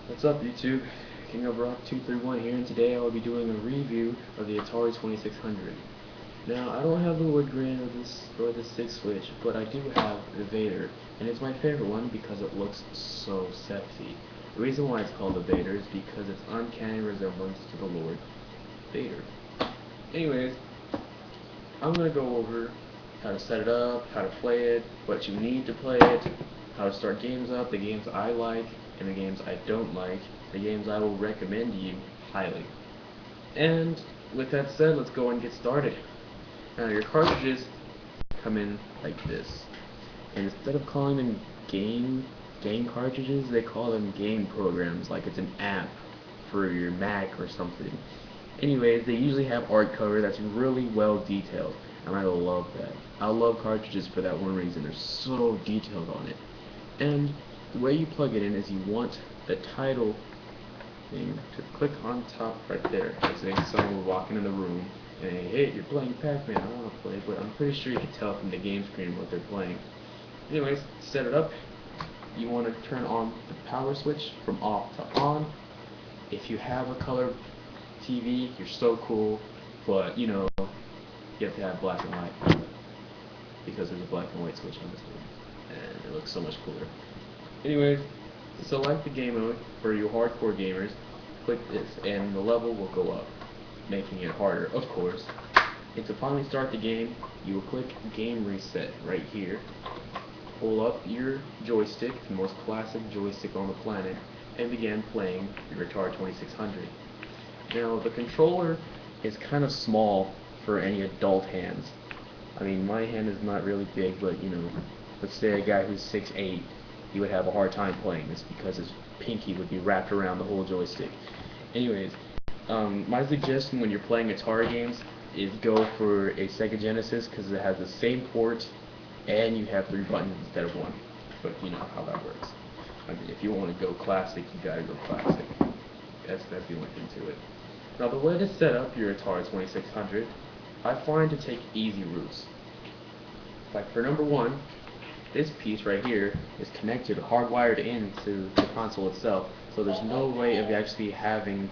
What's up, YouTube? King of Rock 231 here, and today I will be doing a review of the Atari 2600. Now, I don't have the wood grain or the stick switch, but I do have the Vader, and it's my favorite one because it looks so sexy. The reason why it's called the Vader is because its uncanny resemblance to the Lord Vader. Anyways, I'm gonna go over how to set it up, how to play it, what you need to play it, how to start games up, the games I like, and the games I don't like, the games I will recommend to you highly. And with that said, let's go and get started. Now your cartridges come in like this. And instead of calling them game cartridges, they call them game programs, like it's an app for your Mac or something. Anyways, they usually have art cover that's really well detailed, and I love that. I love cartridges for that one reason. They're so detailed on it. And the way you plug it in is you want the title thing to click on top right there. It's like someone walking in the room and hey, you're playing Pac-Man, I want to play, but I'm pretty sure you can tell from the game screen what they're playing. Anyways, to set it up, you want to turn on the power switch from off to on. If you have a color TV, you're so cool, but you know, you have to have black and white because there's a black and white switch on this one, and it looks so much cooler. Anyways, select the game mode for you hardcore gamers, click this, and the level will go up, making it harder, of course. And to finally start the game, you will click Game Reset right here, pull up your joystick, the most classic joystick on the planet, and begin playing your Atari 2600. Now, the controller is kind of small for any adult hands. I mean, my hand is not really big, but you know, let's say a guy who's 6'8", he would have a hard time playing this because his pinky would be wrapped around the whole joystick. Anyways, my suggestion when you're playing Atari games is go for a Sega Genesis because it has the same port and you have 3 buttons instead of 1. But you know how that works. I mean, if you want to go classic, you gotta go classic. That's the only thing to it. Now, the way to set up your Atari 2600, I find to take easy routes. Like for number 1, this piece right here is connected, hardwired into the console itself, so there's no way of actually having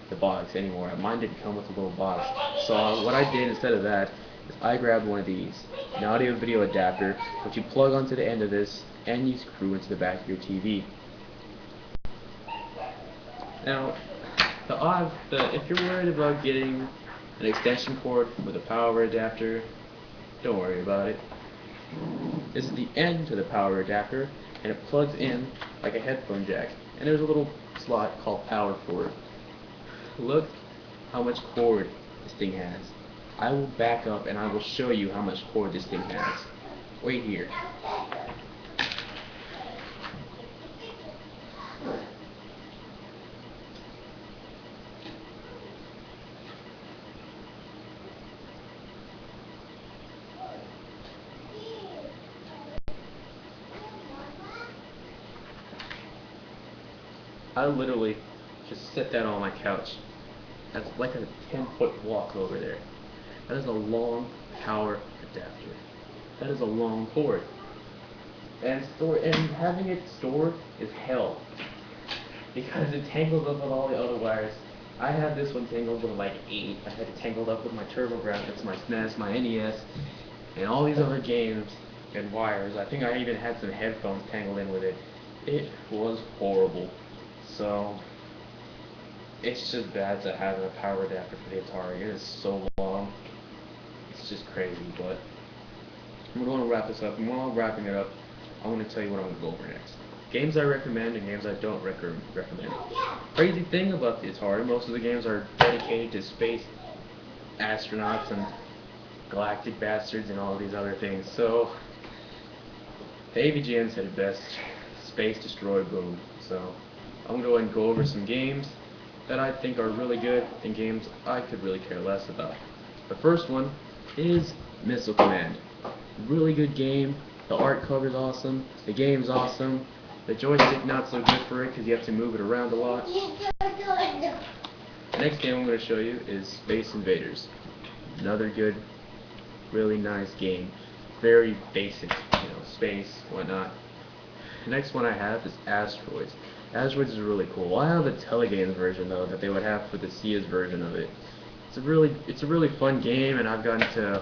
the box anymore. Mine didn't come with a little box. So what I did instead of that is I grabbed one of these, an audio video adapter, which you plug onto the end of this and you screw into the back of your TV. Now, if you're worried about getting an extension cord with a power adapter, don't worry about it. This is the end to the power adapter, and it plugs in like a headphone jack. And there's a little slot called power cord. Look how much cord this thing has. I will back up and I will show you how much cord this thing has. Wait here. I literally just set that on my couch. That's like a 10-foot walk over there. That is a long power adapter. That is a long cord. And having it stored is hell because it tangles up with all the other wires. I had this one tangled with like 8. I had it tangled up with my TurboGrafx, my SNES, my NES, and all these other games and wires. I think I even had some headphones tangled in with it. It was horrible. So it's just bad to have a power adapter for the Atari. It is so long. It's just crazy, but I'm going to wrap this up. And while I'm wrapping it up, I want to tell you what I'm going to go over next. Games I recommend and games I don't recommend. Crazy thing about the Atari, most of the games are dedicated to space astronauts and galactic bastards and all these other things. So the AVGN said it best, space destroy boom. So I'm going to go ahead and go over some games that I think are really good and games I could really care less about. The first one is Missile Command. Really good game. The art cover's awesome. The game's awesome. The joystick not so good for it because you have to move it around a lot. The next game I'm going to show you is Space Invaders. Another good, really nice game. Very basic, space, whatnot. The next one I have is Asteroids. Asteroids is really cool. I have the Telegames version though that they would have for the CS version of it. It's a really fun game, and I've gotten to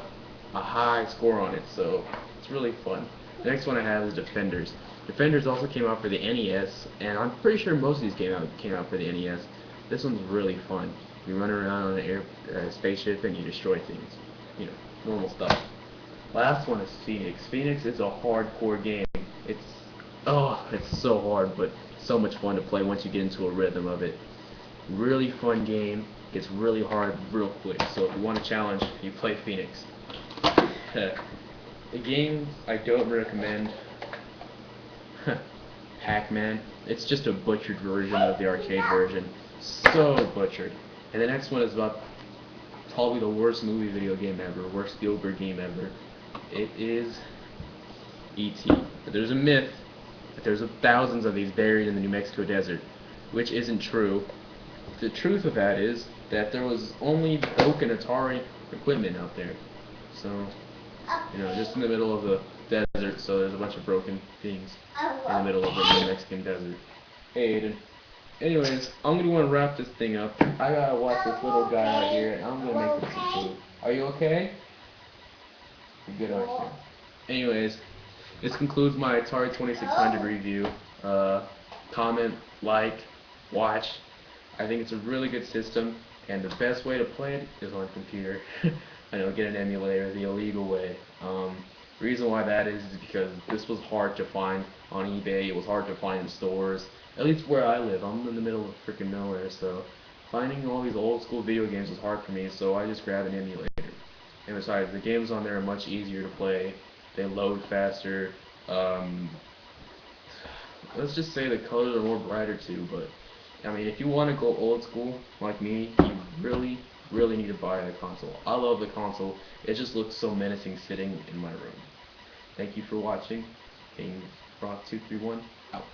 a high score on it, so it's really fun. The next one I have is Defenders. Defenders also came out for the NES, and I'm pretty sure most of these came out for the NES. This one's really fun. You run around on an spaceship and you destroy things. You know, normal stuff. Last one is Phoenix. Phoenix is a hardcore game. It's so hard, but so much fun to play once you get into a rhythm of it. Really fun game. Gets really hard real quick. So if you want a challenge, you play Phoenix. The game I don't recommend. Pac-Man. It's just a butchered version of the arcade version. So butchered. And the next one is about probably the worst movie video game ever, worst Spielberg game ever. It is E.T. But there's a myth that there's thousands of these buried in the New Mexico desert, which isn't true. The truth of that is that there was only broken Atari equipment out there. So, you know, just in the middle of the desert, so there's a bunch of broken things in the middle of the New Mexican desert. Hey, Aiden. Anyways, I'm gonna want to wrap this thing up. I gotta watch this little guy out here, and I'm gonna make him some food. Are you okay? You're good, aren't you? Anyways, this concludes my Atari 2600 review. Comment, like, watch. I think it's a really good system, and the best way to play it is on a computer. I know, get an emulator the illegal way. Reason why that is because this was hard to find on eBay. It was hard to find in stores. At least where I live, I'm in the middle of freaking nowhere, so finding all these old school video games was hard for me, so I just grabbed an emulator. And besides, the games on there are much easier to play. They load faster. Let's just say the colors are more brighter too, but I mean, if you want to go old school like me, you really need to buy the console. I love the console. It just looks so menacing sitting in my room. Thank you for watching. King Rock 231 out.